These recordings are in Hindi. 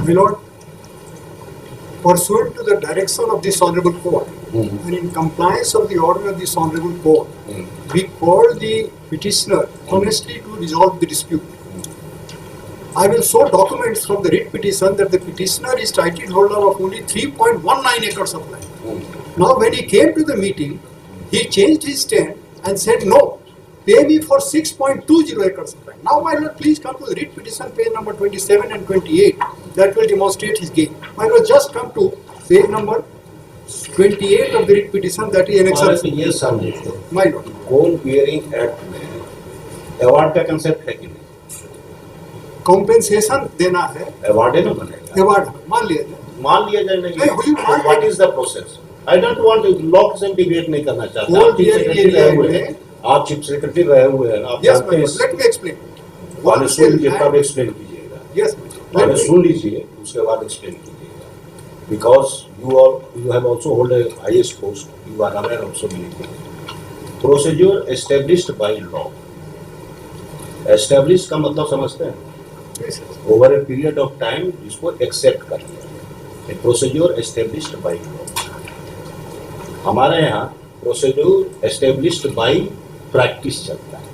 My Lord, pursuant to the direction of this Honorable Court and in compliance of the order of this Honorable Court, we called the petitioner honestly to resolve the dispute. I will show documents from the writ petition that the petitioner is title holder of only 3.19 acres of land. Now when he came to the meeting, he changed his stand and said, no, pay me for 6.20 acres of land. Now my Lord, please come to the writ petition page number 27 and 28. That will demonstrate his gain. My Lord, just come to page number 28 of the writ petition, that is annexure. ये समझे My Lord. Coal bearing act में अवार्ड का कंसेप्ट है कि नहीं? कॉम्पेंसेशन देना है, अवार्ड है ना बनेगा, अवार्ड मान लिया जाए, मान लिया जाए नहीं, नहीं, what is the process? I don't want law से डिबेट नहीं करना चाहता। कोल आप चीफ बियरिंग सेक्रेटरी रहे हुए एरिया हैं, आप चीफ सेक्रेटरी रहे हुए हैं, आप यस जानते हैं। Let me explain. पहले सुन लीजिए तब एक्सप्लेन कीजिएगा। यस पहले सुन लीजिए उसके बाद एक्सप्लेन कीजिएगा। Because you have also hold a highest post, you are aware of so many things. Procedure established by law. Established का मतलब समझते हैं? Over a period of time जिसको एक्सेप्ट कर लिया। Procedure established by law. हमारे यहाँ प्रोसीड्योर एस्टेब्लिश्ड बाय प्रैक्टिस चलता है।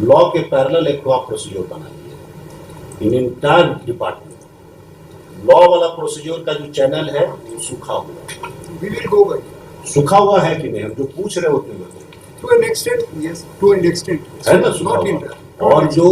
लॉ के पैरेलल एक आप प्रोसीड्योर बना दिए इन इंटायर डिपार्टमेंट। लॉ वाला प्रोसीड्योर का जो चैनल है वो सूखा हुआ है। सूखा हुआ है कि नहीं? हम जो पूछ रहे होते हैं to an extent, yes, to an extent है ना, सूखा हुआ। और जो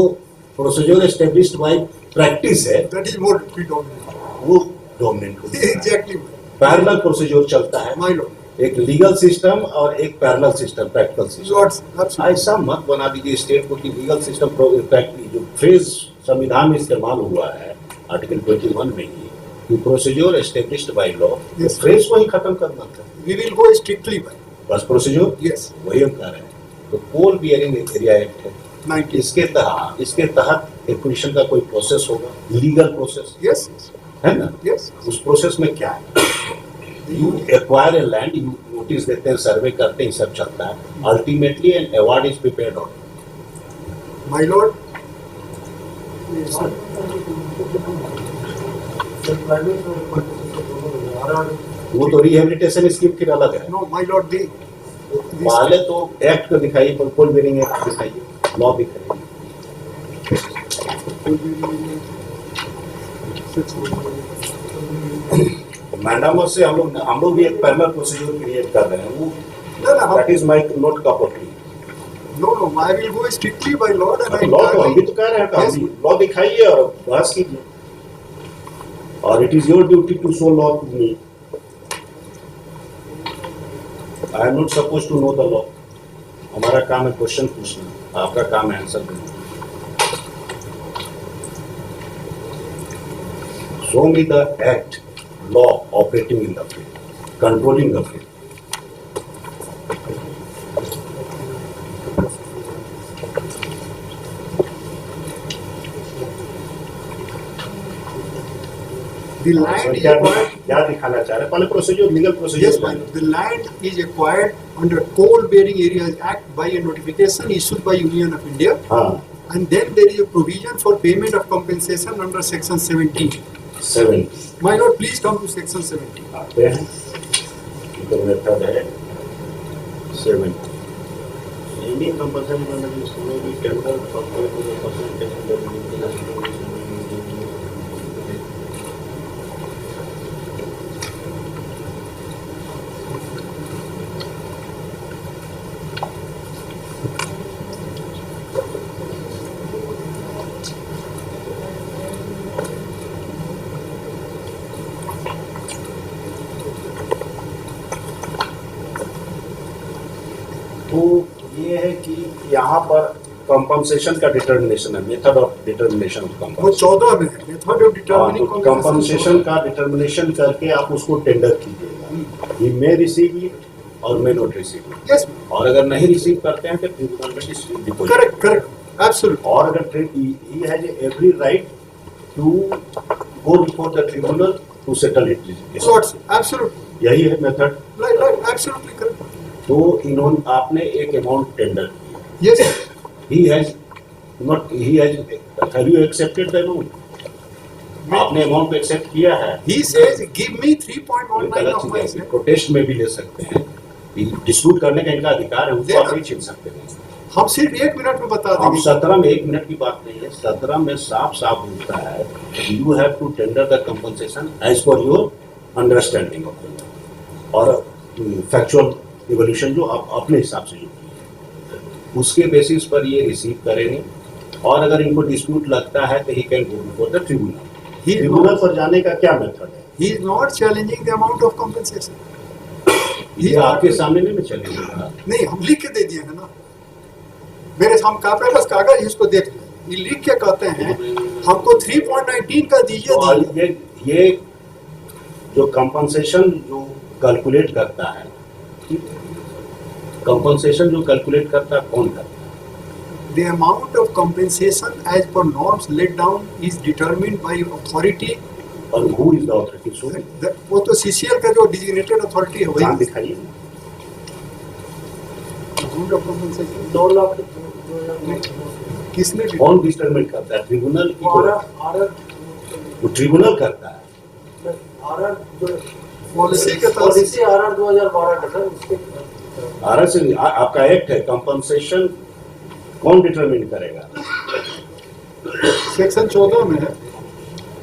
प्रोसीड्योर एस्टेब्लिश्ड बाय प्रैक्टिस है दैट इज मोर प्रीडोमिनेंट, वो डोमिनेंट होता है। एग्जैक्टली पैरेलल प्रोसीजर चलता है, माय लॉर्ड। एक लीगल सिस्टम और एक parallel system, practical system. Lords, ऐसा मत बना दीजिए स्टेट को कि लीगल सिस्टम जो फ्रेज संविधान में इस्तेमाल हुआ है आर्टिकल 21 में ही कि procedure established by law, phrase को ही खत्म करना था। We will go strictly by बस प्रोसीजर, यस, वही हम कह रहे हैं। तो कोल बियरिंग एरिया एक्ट है, 90 इसके तहत एक्विजिशन का कोई प्रोसेस होगा, लीगल प्रोसेस, यस, है ना? यस। उस प्रोसेस में क्या है? You acquire a land, you notice देते हैं, सर्वे करते हैं, सब चलता है। Ultimately an award is prepared on my Lord. वो तो रिहेबिलिटेशन स्कीम फिर अलग है। नो माय लॉर्ड, दी पहले तो एक्ट को दिखाइए, कोल बियरिंग एक्ट दिखाइए, लॉ दिखाइए। मैडम से हम लोग भी एक पैरेलल प्रोसीजर क्रिएट कर रहे हैं। वो दैट इज माय नोट का point. No I will go strictly by law and I law तो हम भी तो कह रहे हैं, हम भी लॉ दिखाइए और बहस कीजिए। और it is your duty to show law to me. I am not suppose to know the law. हमारा काम है क्वेश्चन पूछना, आपका काम है आंसर देना। Show me the act, law operating in the field, controlling the field. The land is acquired. क्या दिखाना चाह रहे हैं? पहले procedure, legal Yes, procedure. ma'am. The land is acquired under Coal Bearing Areas Act by a notification issued by Union of India. हाँ, And then there is a provision for payment of compensation under Section 17. 7 My lord, please come to Section 17. आते हैं। इधर मेथड है 7। Any compulsory contribution may be tendered for payment of percentage. तो ये है कि यहाँ पर कंपनसेशन का डिटर्मिनेशन है, मेथड ऑफ डिटर्मिनेशन ऑफ वो कंपनसेशन। 14 में है, मेथड ऑफ डिटर्मिनिंग कंपनसेशन का डिटर्मिनेशन करके आप उसको टेंडर कीजिएगा। ही मे रिसीव इट और may not receive it. Yes, और अगर नहीं रिसीव करते हैं तो ट्रिब्यूनल में डिस्ट्रीब्यूट। Correct correct, absolute. और अगर he has every right to go before the tribunal to settle it. Absolute, यही है मेथड। Right, absolutely correct. तो इन्होंने आपने एक अमाउंट टेंडर किया। Yes, He has not. He has. Have you accepted the amount? आपने अमाउंट को एक्सेप्ट किया है। He says, give me 3.19 of my share. Protest में भी ले सकते हैं, डिस्प्यूट करने का इनका अधिकार है, उसको आप नहीं छीन सकते हैं। हम सिर्फ 1 मिनट में बता हम देंगे। 17 में 1 मिनट की बात नहीं है, 17 में साफ साफ बोलता है you have to tender the compensation as per your understanding of और फैक्चुअल इवोल्यूशन जो आप अपने हिसाब से जो किए, उसके बेसिस पर ये रिसीव करेंगे। और अगर इनको डिस्प्यूट लगता है तो he can go before the tribunal. Tribunal पर जाने का क्या मेथड है? He is not challenging the amount of compensation. ये आपके सामने नहीं चलेगा। नहीं, हम लिख के दे दिए हैं ना। मेरे हम पास कागज है, इसको देख लीजिए। ये लिख के कहते हैं हमको 3.19 का दीजिए। और ये जो कंपनसेशन जो कैलकुलेट करता है, कंपनसेशन जो कैलकुलेट करता है कौन करता है? The amount of compensation as per norms laid down is determined by authority. और who is the authority? So वो तो CCL का जो designated authority है वही। नाम दिखाइए। Amount of compensation 2 लाख किसने कौन डिटरमिन करता है? ट्रिब्यूनल की वो ट्रिब्यूनल करता है। पॉलिसी के तहत पॉलिसी RR 2012 का सर, उसके आर से आपका एक्ट है, कंपनसेशन कौन डिटरमिन करेगा? सेक्शन 14 में है।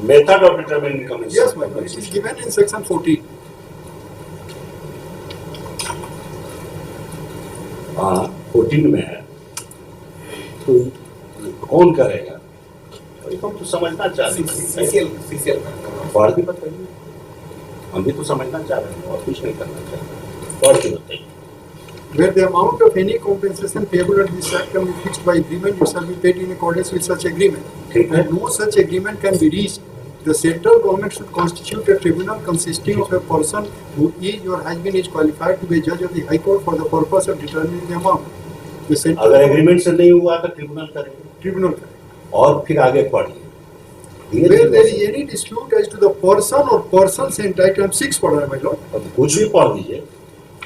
Method of determining Yes, my lord. It is given in section 14. हाँ 14 में है, तो कौन करेगा? हम तो समझना चाह रहे हैं, पढ़ के बताइए। हम भी तो समझना चाह रहे हैं और कुछ नहीं करना चाह रहे, पढ़ के बताइए। Where the amount of any compensation payable under this act can be fixed by agreement, it shall be paid in accordance with such agreement. ठीक है। And no such agreement can be reached. The central government should constitute a tribunal consisting of a person who is or has been qualified to be a judge of the High Court for the purpose of determining the amount. The central अगर एग्रीमेंट से नहीं हुआ तो ट्रिब्यूनल करेगा। tribunal. और फिर आगे पढ़िए। Where there is any dispute as to the person or persons entitled, 6 पढ़ रहा है my lord. अब कुछ भी पढ़ दीजिए।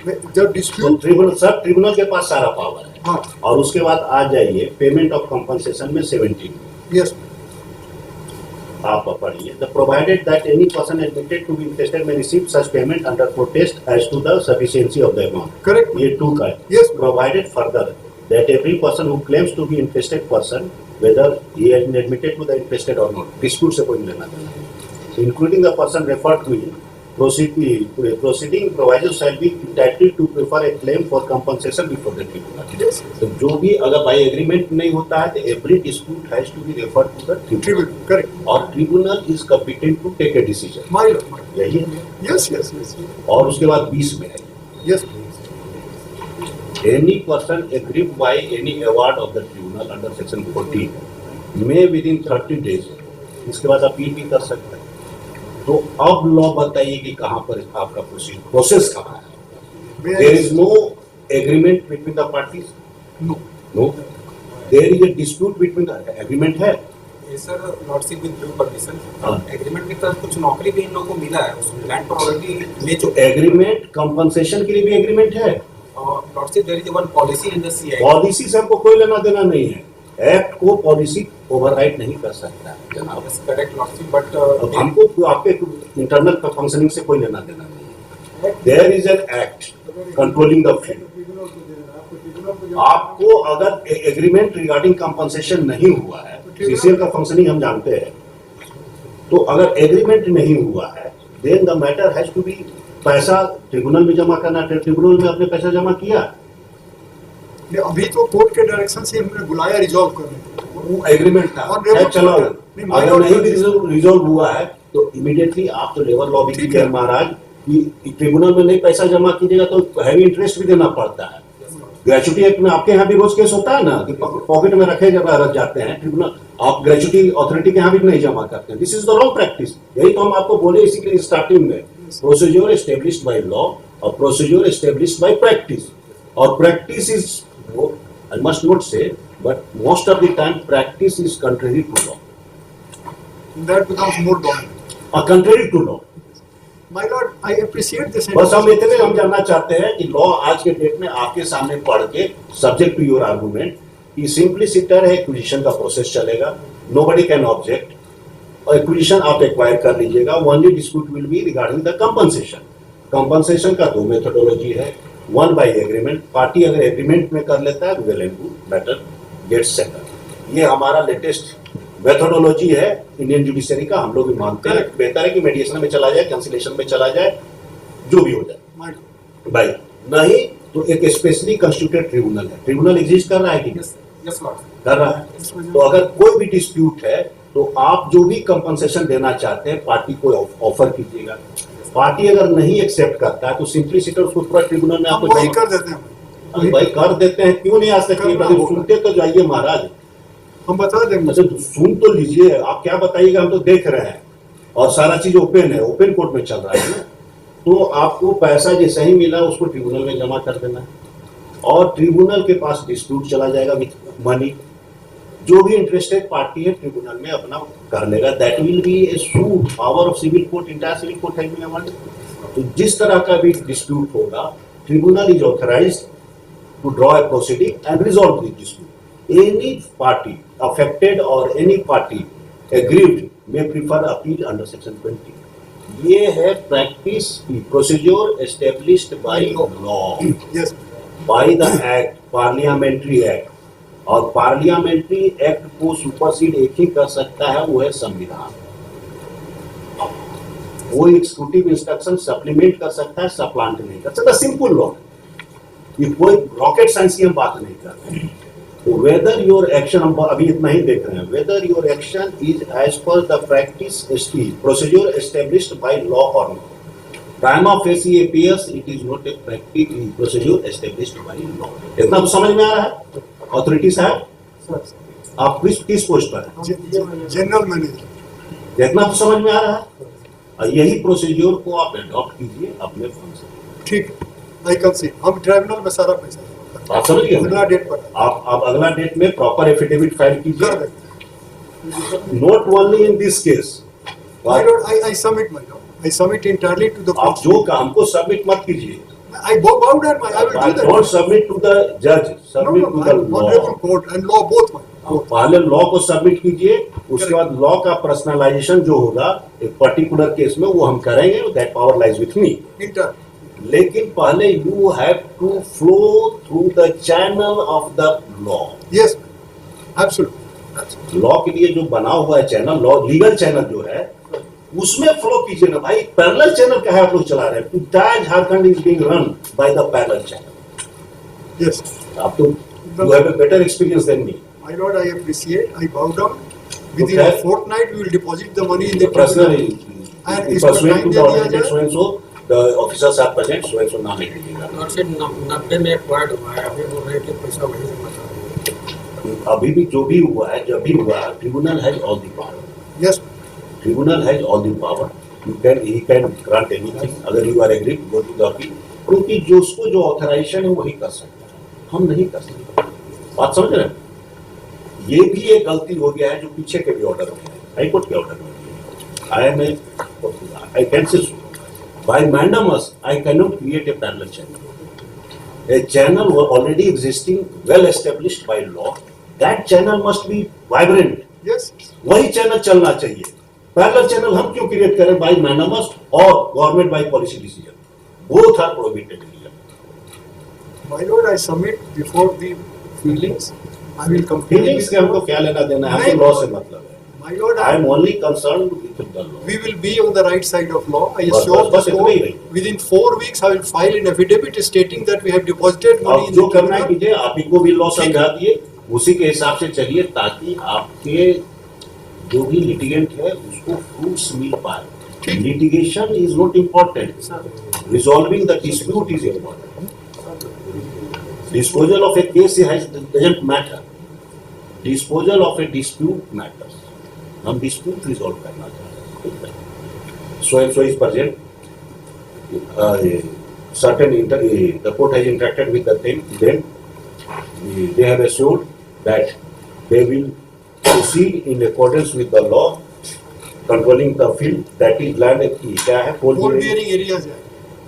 जब तो dispute ट्रिब्यूनल सब ट्रिब्यूनल के पास सारा पावर है। हाँ और उसके बाद आ जाइए पेमेंट ऑफ कंपनसेशन में 17 yes आप पढ़िए। The provided that any person admitted to be interested में receive such payment under protest as to the sufficiency of the amount. correct. ये 2 का है। Yes. Provided further that every person who claims to be interested person whether he has been admitted to the interested और नॉट, डिस्प्यूट से कोई लेना देना, including the person referred to proceeding provisos shall be entitled to prefer a claim for compensation before the tribunal. Yes. तो जो भी अगर बाय एग्रीमेंट नहीं होता है तो every dispute has to be referred to the tribunal Tribunal. Correct. और tribunal is competent to take a decision. My lord. My lord. यही है। Yes yes yes और उसके बाद 20 में है yes. any person aggrieved by any award of the tribunal under section 14 may within 30 days, इसके बाद अपील भी कर सकते हैं। तो अब लॉ बताइए कि कहाँ पर आपका प्रोसेस कहाँ है? Where there is no agreement between the parties, no. No there is a dispute between the agreement है। ये sir lordship with due permission हाँ। एग्रीमेंट के तहत कुछ नौकरी भी इन लोगों को मिला है, उस लैंड पर ऑलरेडी ले चुके हैं। एग्रीमेंट कंपनसेशन के लिए भी एग्रीमेंट है। और lordship there is one policy in the CI. Policy से हमको कोई लेना देना नहीं है, एक्ट को पॉलिसी ओवरराइड नहीं कर सकता है जनाब। यस करेक्ट लॉर्डशिप बट अब हमको आपके इंटरनल फंक्शनिंग से कोई लेना देना नहीं है। There is an act controlling the field. आपको अगर एग्रीमेंट रिगार्डिंग कंपनसेशन नहीं हुआ है, सीसीएल का फंक्शनिंग हम जानते हैं, तो अगर एग्रीमेंट नहीं हुआ है then the matter has to be, पैसा ट्रिब्यूनल में जमा करना, ट्रिब्यूनल में अपने पैसा जमा किया, अभी तो कोर्ट के डायरेक्शन से हमने बुलाया रिजॉल्व करने। वो एग्रीमेंट था, और है चलाओ। नहीं, अगर नहीं भी रिजॉल्व हुआ है तो इमीडिएटली आप तो लेबर लॉ भी ठीक कीजिए है। महाराज कि ट्रिब्यूनल में नहीं पैसा जमा कीजिएगा तो हैवी इंटरेस्ट भी देना पड़ता है। ग्रेचुटी एक्ट में आपके यहाँ भी रोज केस होता है ना कि पॉकेट में रखे रख जाते हैं ट्रिब्यूनल, आप ग्रेचुटी अथॉरिटी के यहाँ भी नहीं जमा करते हैं। This is the wrong practice. यही तो हम आपको बोले इसी के लिए स्टार्टिंग में, प्रोसीजर एस्टेब्लिश्ड बाय लॉ और प्रोसीजर एस्टेब्लिश्ड बाय प्रैक्टिस। और practice is, I must not say, but most of the time practice is contrary to law. That becomes more dominant. Contrary to law. My lord, I appreciate this. बस हम इतने हम जानना चाहते हैं कि लॉ आज के डेट में आपके सामने पढ़ के सब्जेक्ट टू योर आर्गुमेंट कि सिंपली सिटर है, एक्विजिशन का प्रोसेस चलेगा, नोबडी कैन ऑब्जेक्ट, और एक्विजिशन आप एक्वायर कर लीजिएगा। Only dispute will be regarding the compensation. Compensation का दो मेथोडोलॉजी है, वन बाय एग्रीमेंट। पार्टी अगर एग्रीमेंट में कर लेता है well and good, better get settle. ये हमारा लेटेस्ट मेथोडोलॉजी है इंडियन जुडिशरी का। हम लोग भी मानते हैं बेहतर है कि मेडिएशन में चला जाए, कैंसिलेशन में चला जाए, जो भी हो जाए भाई। नहीं तो एक स्पेशली कंस्टिट्यूटेड ट्रिब्यूनल है। ट्रिब्यूनल एग्जिस्ट कर रहा है कि नहीं? Yes Lord. कर रहा है। तो अगर कोई भी डिस्प्यूट है तो आप जो भी कंपनसेशन देना चाहते हैं पार्टी को ऑफर कीजिएगा। पार्टी अगर नहीं एक्सेप्ट करता है तो सिंपली सीटर उसको पूरा ट्रिब्यूनल में आपको वही कर देते हैं। अरे भाई कर देते हैं, क्यों नहीं आज तक किए? सुनते तो जाइए महाराज, हम बता देंगे। अच्छा तो सुन तो लीजिए। आप क्या बताइएगा, हम तो देख रहे हैं और सारा चीज ओपन है, ओपन कोर्ट में चल रहा है ना। तो आपको पैसा जैसे ही मिला उसको ट्रिब्यूनल में जमा कर देना है और ट्रिब्यूनल के पास डिस्प्यूट चला जाएगा विथ मनी। जो भी इंटरेस्टेड पार्टी है ट्रिब्यूनल में अपना कर लेगा। That will be a suit, power of civil court, entire civil court है अवार्ड। तो जिस तरह का भी डिस्प्यूट होगा, tribunal is authorised to draw a proceeding and resolve the dispute. Any party affected or any party aggrieved may prefer appeal under section 20. ये है practice की procedure established by law, Yes. by the act, parliamentary act. और parliamentary act को सुपरसीड एक ही कर सकता है, वो है संविधान। वो एक्सिक्यूटिव इंस्ट्रक्शन सप्लीमेंट कर सकता है, सप्लांट नहीं कर सकता। सिंपल लॉ, ये कोई रॉकेट साइंस की हम बात नहीं कर रहे हैं। तो वेदर योर एक्शन, हम अभी इतना ही देख रहे हैं, whether your action is as per the practice procedure established by law और not. Prima facie appears it is not a practice procedure established by law. इतना तो समझ में आ रहा है अथॉरिटी साहब? आप किस पोस्ट पर हैं? General manager. इतना तो समझ में आ रहा है। और यही प्रोसीजर को आप अडॉप्ट कीजिए अपने फंड से। ठीक है, आई कैन सी। हम ट्राइब्यूनल में सारा पैसा आप समझ गए? अगला डेट पर आप अगला डेट में प्रॉपर एफिडेविट फाइल कीजिए। कर देंगे। Not only in this case. My lord, I submit, my lord. I submit entirely to the आप court. जो का हमको सबमिट मत कीजिए। I bow down, I will do that. Don't submit to the जज, No, submit no, to my the honorable law. court and law both, my court. पहले लॉ को सबमिट कीजिए, उसके बाद लॉ का पर्सनलाइजेशन जो होगा एक पर्टिकुलर केस में वो हम करेंगे। That power lies with me. Inter. लेकिन पहले you have to flow through the channel of the law. Yes, absolutely. Law के लिए जो बना हुआ है चैनल, लॉ लीगल चैनल जो है उसमें फ्लो कीजिए ना भाई। पैरेलल चैनल का है आप लोग चला रहे हैं। Entire Jharkhand is being run by the parallel channel. Yes. आप तो you have a better experience than me. My lord, I appreciate. I bow down. Within Okay. a fortnight, we will deposit the money in the personal And इसको pursuant to time the दे दिया order जाए। so and so the officers are present so and so नाम लिख दीजिएगा। लॉर्ड से 90 में एक्वायर्ड हुआ है, अभी बोल रहे हैं कि पैसा वहीं से बचा। अभी भी जो भी हुआ है, जब भी हुआ है, tribunal has all the power. Yes. Tribunal has all the power. He can grant anything. अगर you are agreed go to the appeal, क्योंकि जो उसको जो ऑथराइजेशन है वही कर सकता है, हम नहीं कर सकते। बात समझ रहे हैं? ये भी एक गलती हो गया है जो पीछे के भी ऑर्डर हो गया है, हाई कोर्ट के ऑर्डर में। I can say by mandamus I cannot create a parallel channel. A channel already existing, well established by law. That channel must be vibrant. Yes. वही चैनल चलना चाहिए। पैरेलल चैनल हम क्यों क्रिएट करें बाय मैंडामस और government by policy decision? Both are prohibited. My lord, I submit before the feelings. I will complete. Feelings के हमको क्या लेना देना है? हमको लॉ से मतलब है। My lord, I am only concerned with the law. we will be on the right side of law. I बस, assure बस, the बस इतना ही court. नहीं। Within 4 weeks, I will file an affidavit stating that we have deposited money अब in जो the करना है tribunal. कीजिए, आप ही को भी लॉ ठीक है। समझा दिए, उसी के हिसाब से चलिए ताकि आपके जो भी लिटिगेंट है उसको फ्रूट्स मिल पाए। Litigation is not important, resolving the dispute is important. Disposal of A case doesn't matter, disposal of A dispute matters. हम डिस्प्यूट रिजॉल्व करना चाहते हैं। So and so is present, certain the court has interacted with them. They have assured that they will proceed in accordance with the law controlling the field, that is land क्या है Coal bearing areas. है.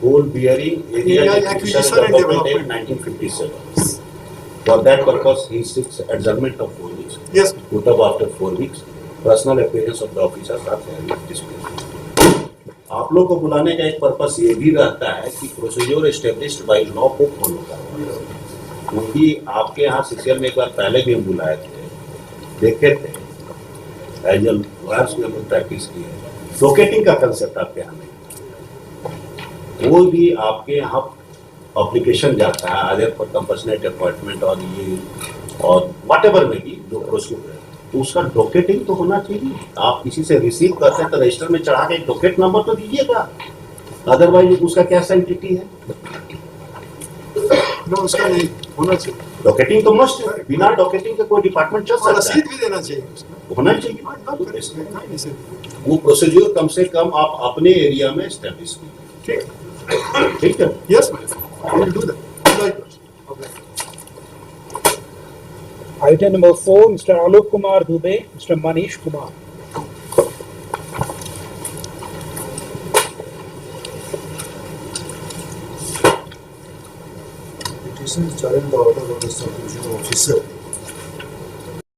coal bearing area Area acquisition and development Act 1957. For that purpose he seeks adjournment of 4 weeks. Yes. Put up after 4 weeks personal appearance of the officers are display. आप लोग को बुलाने का एक पर्पस ये भी रहता है कि प्रोसीजर एस्टेब्लिश्ड बाय लॉ को फॉलो करना, क्योंकि आपके यहाँ सीसीएल में एक बार पहले भी हम बुलाए थे, देखे थे एज ए लॉयर्स में हम प्रैक्टिस की है, डोकेटिंग का कंसेप्ट आपके यहाँ नहीं। वो भी आपके यहाँ अप्लीकेशन जाता है आधे पर कंपसनेट अपॉइंटमेंट और ये और वट एवर में भी जो प्रोसीजर है, तो उसका डॉकेटिंग तो होना चाहिए। आप किसी से रिसीव करते हैं तो रजिस्टर में चढ़ा के एक डॉकेट नंबर तो दीजिएगा, अदरवाइज उसका क्या सेंटिटी है। नो, उसका नहीं होना चाहिए। डॉकेटिंग तो मस्ट है, बिना डॉकेटिंग के कोई डिपार्टमेंट चल और सकता है, रसीद भी देना चाहिए उसका। होना चाहिए। not correct, नहीं, नहीं, सर। वो प्रोसीजर कम से कम आप अपने एरिया में एस्टेब्लिश कीजिए, ठीक, ठीक है। yes, I will do that. Likewise. Item number 4, Mr. Alok Kumar Dubey, Mr. Manish Kumar. Petition is challenged the order of the subdivision officer